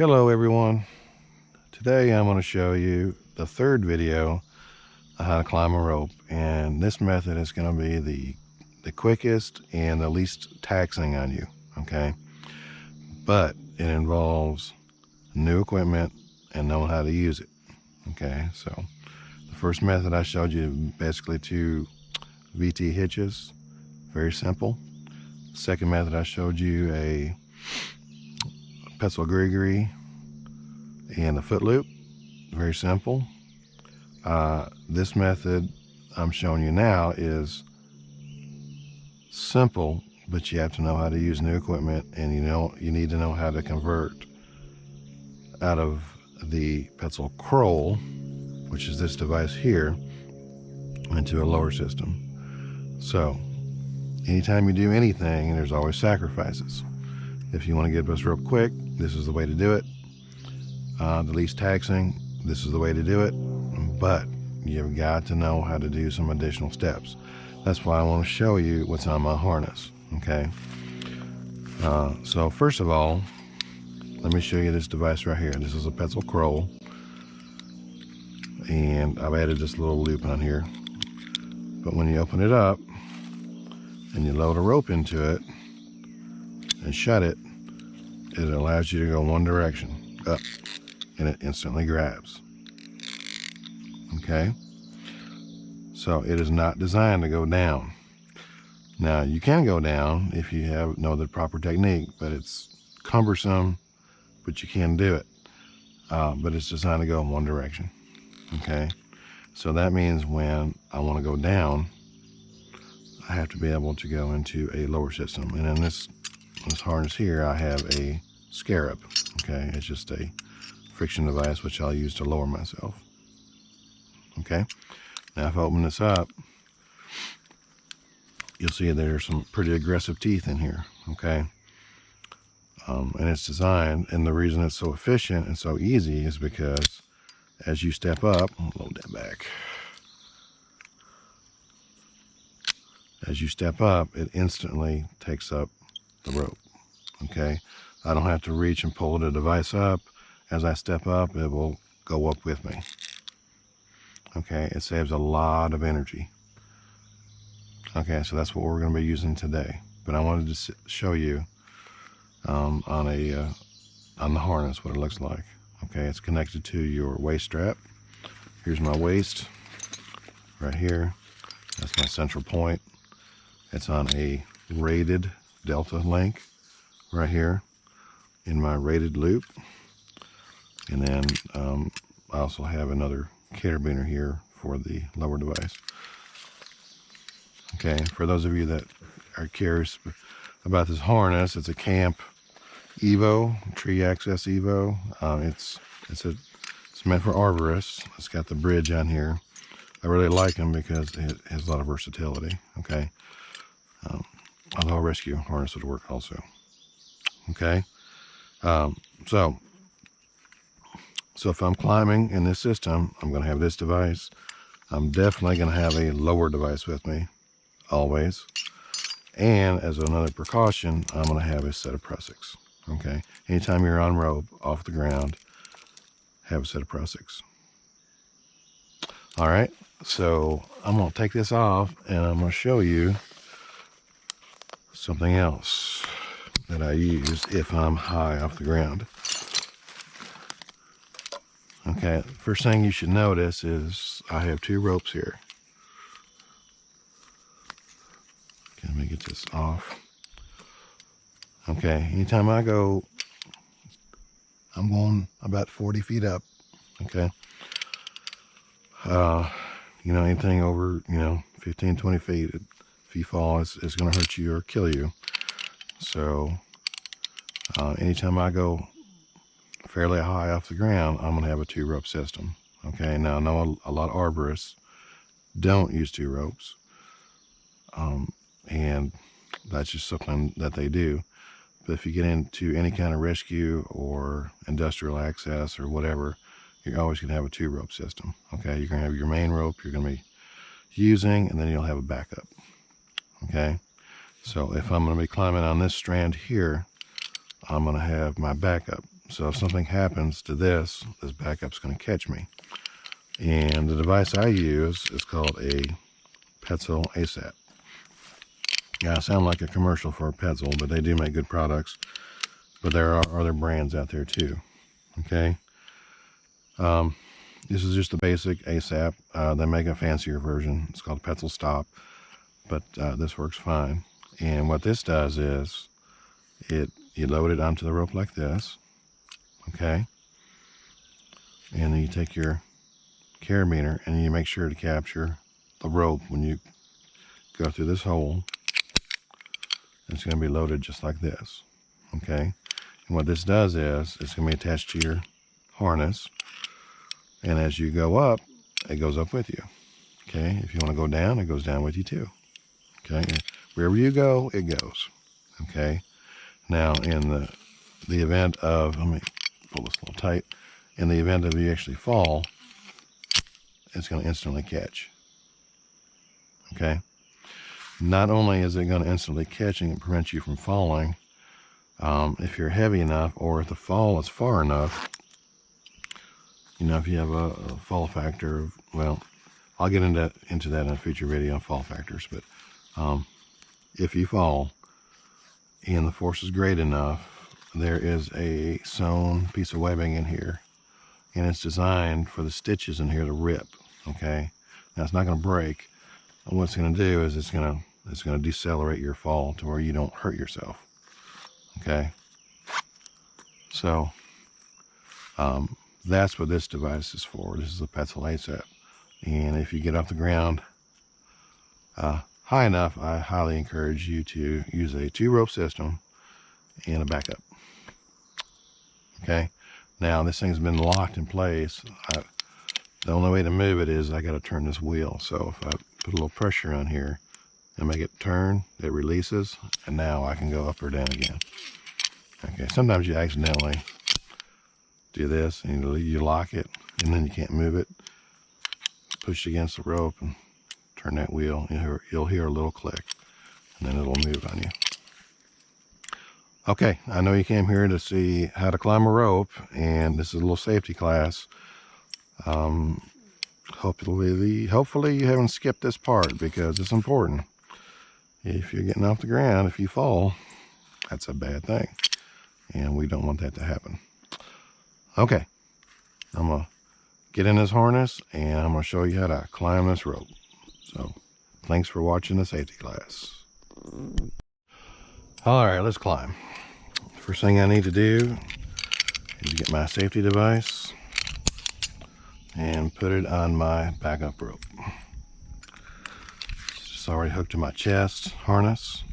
Hello everyone. Today I'm going to show you the third video on how to climb a rope, and this method is going to be the quickest and the least taxing on you, okay? But it involves new equipment and knowing how to use it, okay? So the first method I showed you, basically two VT hitches, very simple. Second method I showed you a Petzl Grigri and a foot loop, very simple. This method I'm showing you now is simple, but you have to know how to use new equipment, and you need to know how to convert out of the Petzl Kroll, which is this device here, into a lower system. So anytime you do anything, there's always sacrifices. If you want to get this rope quick, this is the way to do it. The least taxing, this is the way to do it. But you've got to know how to do some additional steps. That's why I want to show you what's on my harness, okay? So first of all, let me show you this device right here. This is a Petzl Kroll, and I've added this little loop on here. But when you open it up and you load a rope into it and shut it, it allows you to go one direction, up, and it instantly grabs. Okay? So it is not designed to go down. Now you can go down if you know the proper technique, but it's cumbersome, but you can do it. But it's designed to go in one direction. Okay? So that means when I want to go down, I have to be able to go into a lower system. And in this harness here, I have a scarab. Okay? It's just a friction device which I'll use to lower myself. Okay? Now if I open this up, you'll see there's some pretty aggressive teeth in here. Okay? And it's designed, and the reason it's so efficient and so easy is because as you step up, I'll load that back. As you step up, it instantly takes up the rope. Okay? I don't have to reach and pull the device up. As I step up, it will go up with me. Okay? It saves a lot of energy. Okay, so that's what we're going to be using today. But I wanted to show you on the harness what it looks like. Okay, it's connected to your waist strap. Here's my waist right here. That's my central point. It's on a rated Delta link right here in my rated loop. And then I also have another carabiner here for the lower device. Okay, for those of you that are curious about this harness, it's a Camp Evo, Tree Access Evo. It's meant for arborists. It's got the bridge on here. I really like them because it has a lot of versatility. Okay, although a rescue harness would work also. Okay, so if I'm climbing in this system, I'm going to have this device. I'm definitely going to have a lower device with me, always. And as another precaution, I'm going to have a set of prusiks. Okay, anytime you're on rope, off the ground, have a set of prusiks. All right, so I'm going to take this off and I'm going to show you something else that I use if I'm high off the ground. Okay, first thing you should notice is I have two ropes here. Okay, let me get this off. Okay, anytime I go, I'm going about 40 feet up. Okay. Anything over, 15, 20 feet, if you fall, it's going to hurt you or kill you. So, anytime I go fairly high off the ground, I'm going to have a two rope system. Okay, now I know a lot of arborists don't use two ropes. And that's just something that they do. But if you get into any kind of rescue or industrial access or whatever, you're always going to have a two rope system. Okay, you're going to have your main rope you're going to be using, and then you'll have a backup. Okay, so if I'm going to be climbing on this strand here, I'm going to have my backup. So if something happens to this backup's going to catch me. And the device I use is called a Petzl ASAP. Yeah, I sound like a commercial for Petzl, but they do make good products. But there are other brands out there too. Okay. This is just a basic ASAP. They make a fancier version. It's called Petzl Stop, but this works fine. And what this does is you load it onto the rope like this, okay? And then you take your carabiner and you make sure to capture the rope when you go through this hole. It's going to be loaded just like this, okay? And what this does is it's going to be attached to your harness, and as you go up, it goes up with you, okay? If you want to go down, it goes down with you too, okay? Wherever you go, it goes, okay? Now, in the event of, let me pull this a little tight, in the event of you actually fall, it's going to instantly catch, okay? Not only is it going to instantly catch and prevent you from falling, if you're heavy enough or if the fall is far enough, you know, if you have a fall factor of, well, I'll get into that in a future video on fall factors, but if you fall and the force is great enough, there is a sewn piece of webbing in here, and it's designed for the stitches in here to rip, okay? Now, it's not going to break. What it's going to do is it's going to decelerate your fall to where you don't hurt yourself, okay? So that's what this device is for. This is a Petzl ASAP, and if you get off the ground high enough, I highly encourage you to use a 2-rope system and a backup. Okay, now this thing's been locked in place. The only way to move it is I got to turn this wheel. So if I put a little pressure on here and make it turn, it releases, and now I can go up or down again. Okay, sometimes you accidentally do this and you lock it and then you can't move it. Push against the rope and turn that wheel, you'll hear a little click, and then it'll move on you. Okay, I know you came here to see how to climb a rope, and this is a little safety class. Hopefully you haven't skipped this part because it's important. If you're getting off the ground, if you fall, that's a bad thing, and we don't want that to happen. Okay, I'm gonna get in this harness and I'm gonna show you how to climb this rope. So, thanks for watching the safety class. Alright, let's climb. First thing I need to do is get my safety device and put it on my backup rope. It's already hooked to my chest harness,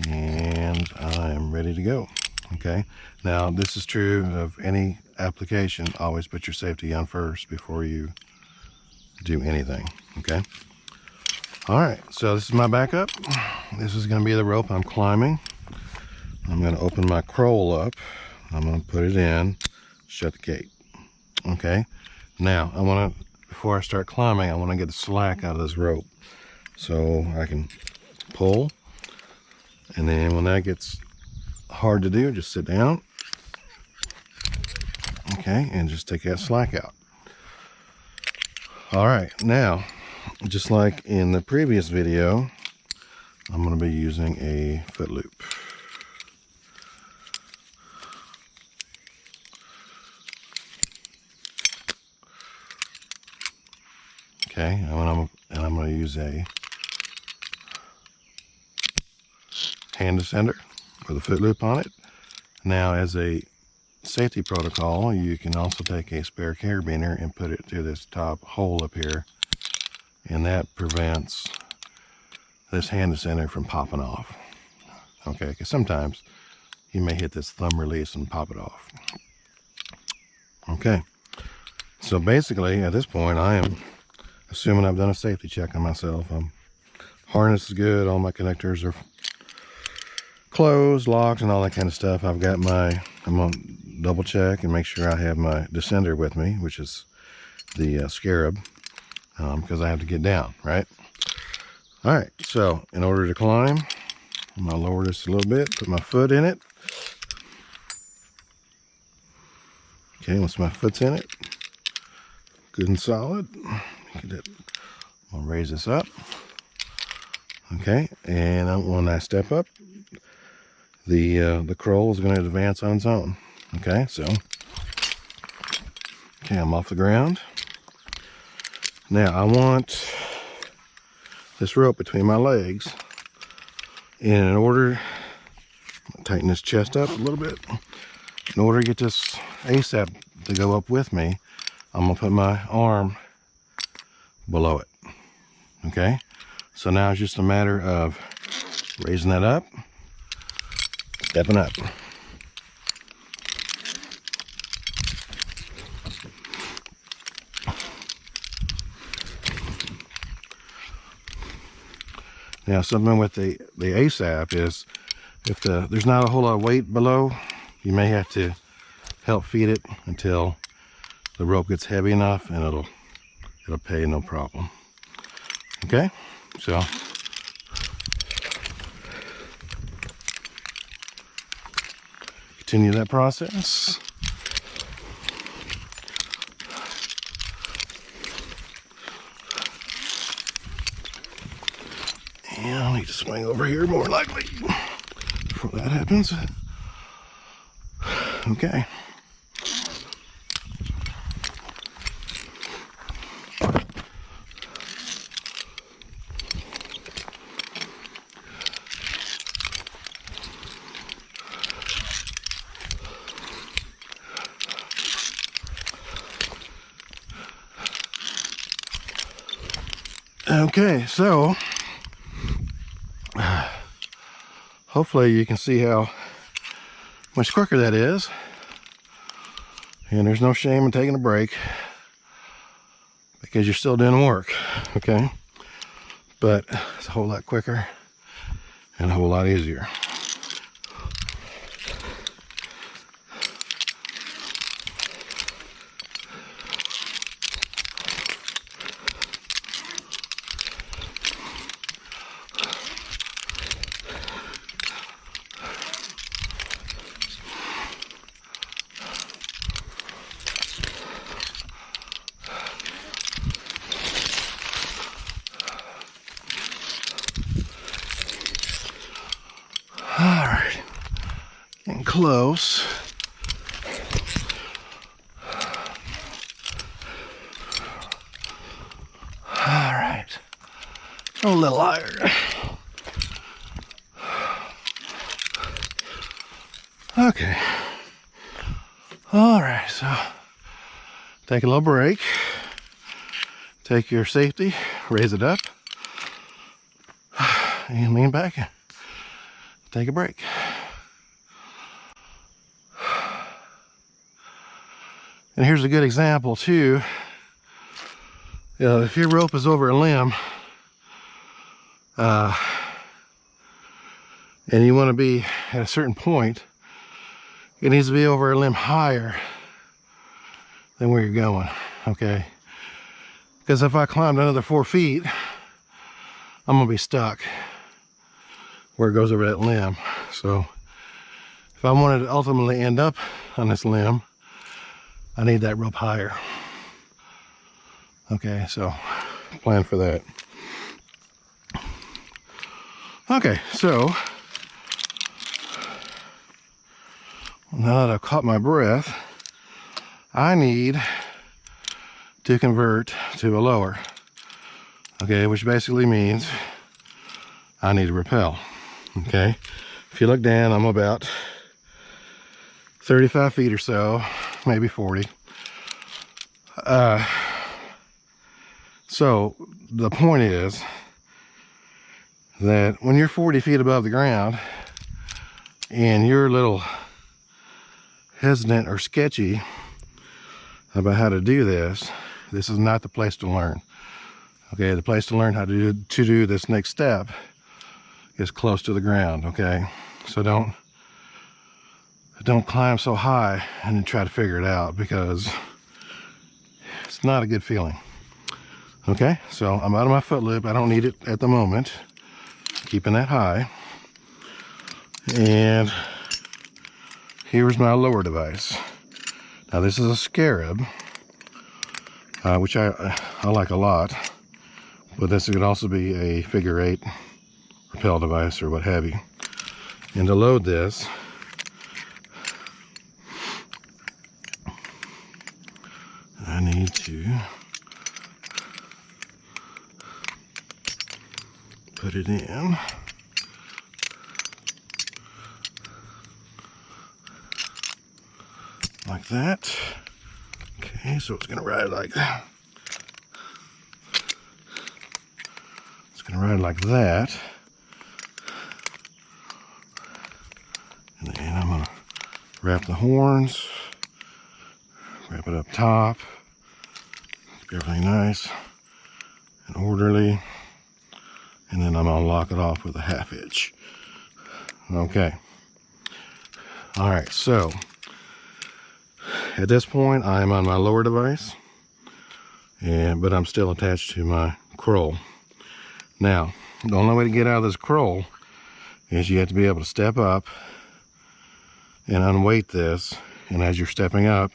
and I am ready to go. Okay, now this is true of any application. Always put your safety on first before you do anything. Okay, all right, so this is my backup. This is going to be the rope I'm climbing. I'm going to open my crowel up. I'm going to put it in, shut the gate. Okay, now I want to, before I start climbing, I want to get the slack out of this rope so I can pull, and then when that gets hard to do, just sit down, okay, and just take that slack out. All right, now, just like in the previous video, I'm going to be using a foot loop. Okay, and I'm going to use a hand descender with a foot loop on it. Now, as a safety protocol, you can also take a spare carabiner and put it through this top hole up here, and that prevents this hand descender from popping off. Okay, because sometimes you may hit this thumb release and pop it off. Okay, so basically at this point I am assuming I've done a safety check on myself. Harness is good, all my connectors are closed, locked, and all that kind of stuff. I'm gonna double check and make sure I have my descender with me, which is the scarab, because I have to get down, right? All right, so in order to climb, I'm gonna lower this a little bit, put my foot in it, Okay, once my foot's in it, good and solid. I'll raise this up. Okay, and when I step up, the curl is going to advance on its own. Okay, so I'm off the ground. Now I want this rope between my legs, and in order, tighten this chest up a little bit. In order to get this ASAP to go up with me, I'm gonna put my arm below it. Okay, so now it's just a matter of raising that up, stepping up. Now something with the ASAP is if there's not a whole lot of weight below, you may have to help feed it until the rope gets heavy enough, and it'll pay no problem. Okay, so continue that process. And I'll need to swing over here more likely before that happens. Okay. Okay, so hopefully you can see how much quicker that is, and there's no shame in taking a break because you're still doing work. Okay, but it's a whole lot quicker and a whole lot easier. Alright, getting close. Alright, a little higher. Okay. Alright, so take a little break. Take your safety, raise it up, and lean back. Take a break. And here's a good example too. You know, if your rope is over a limb, and you want to be at a certain point, it needs to be over a limb higher than where you're going. Okay? Because if I climbed another 4 feet, I'm gonna be stuck where it goes over that limb. So if I wanted to ultimately end up on this limb, I need that rope higher. Okay, so plan for that. Okay, so now that I've caught my breath, I need to convert to a lower. Okay, which basically means I need to rappel. Okay, if you look down, I'm about 35 feet or so, maybe 40. So the point is that when you're 40 feet above the ground and you're a little hesitant or sketchy about how to do this, this is not the place to learn. Okay, the place to learn how to do this next step is close to the ground. Okay, so don't climb so high and then try to figure it out, because it's not a good feeling. Okay, so I'm out of my foot loop. I don't need it at the moment. Keeping that high. And here's my lower device. Now this is a scarab, which I like a lot, but this could also be a figure 8 rappel device or what have you. And to load this, I need to put it in. Like that. Okay, so it's gonna ride like that. It's gonna ride like that. And then I'm gonna wrap the horns, wrap it up top, keep everything nice and orderly. And then I'm gonna lock it off with a 1/2 inch. Okay. All right, so at this point, I'm on my lower device, but I'm still attached to my croll. Now, the only way to get out of this croll is you have to be able to step up and unweight this. And as you're stepping up,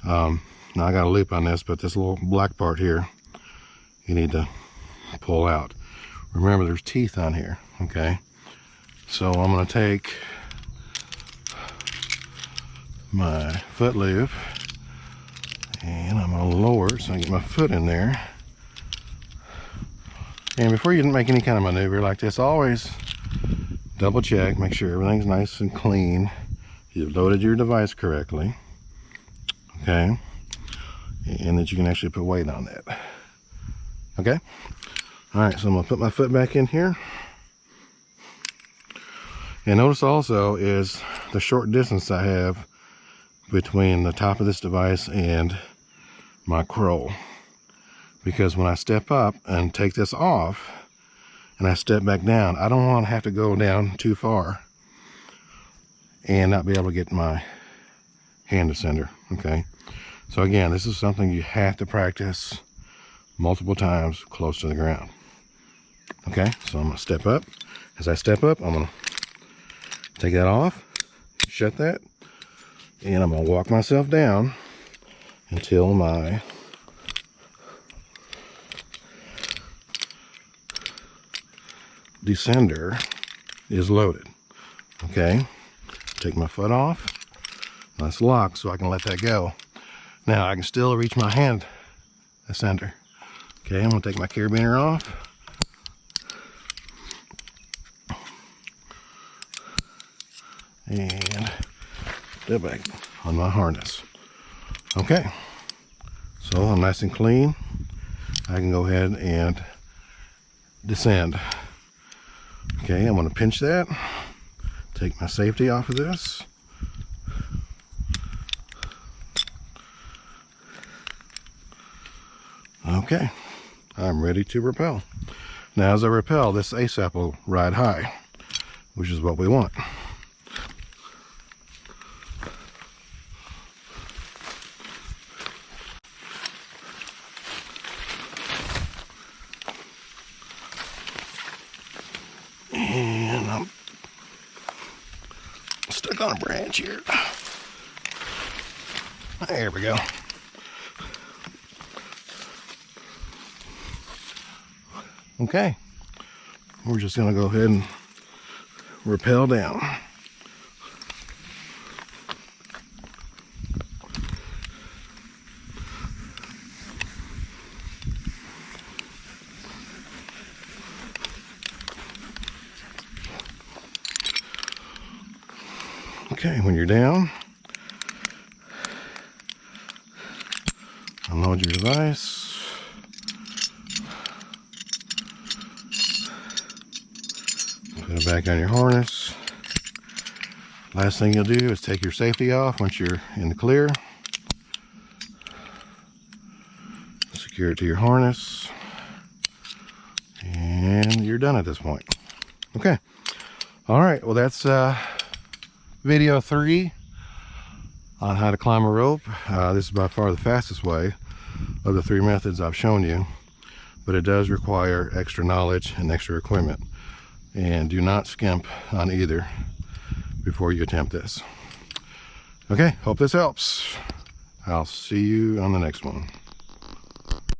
now I got a loop on this, but this little black part here, you need to pull out. Remember, there's teeth on here, okay? So I'm gonna take my foot loop and I'm gonna lower it so I get my foot in there. And before you make any kind of maneuver like this, always double check, make sure everything's nice and clean. You've loaded your device correctly, okay? And that you can actually put weight on that, okay? All right, so I'm gonna put my foot back in here. And notice also is the short distance I have between the top of this device and my croll. Because when I step up and take this off and I step back down, I don't want to have to go down too far and not be able to get my hand descender, okay? So again, this is something you have to practice multiple times close to the ground. Okay, so I'm gonna step up. As I step up, I'm gonna take that off, shut that, and I'm gonna walk myself down until my descender is loaded. Okay, take my foot off. That's locked, so I can let that go. Now I can still reach my hand ascender. Okay, I'm gonna take my carabiner off. And get back on my harness. Okay, so I'm nice and clean. I can go ahead and descend. Okay, I'm gonna pinch that, take my safety off of this. Okay, I'm ready to rappel. Now as I rappel, this ASAP will ride high, which is what we want. And I'm stuck on a branch here. There we go. Okay, we're just gonna go ahead and rappel down. Okay, when you're down, unload your device. Put it back on your harness. Last thing you'll do is take your safety off once you're in the clear. Secure it to your harness. And you're done at this point. Okay. All right, well that's video 3 on how to climb a rope. This is by far the fastest way of the 3 methods I've shown you, but it does require extra knowledge and extra equipment. And do not skimp on either before you attempt this. Okay, hope this helps. I'll see you on the next one.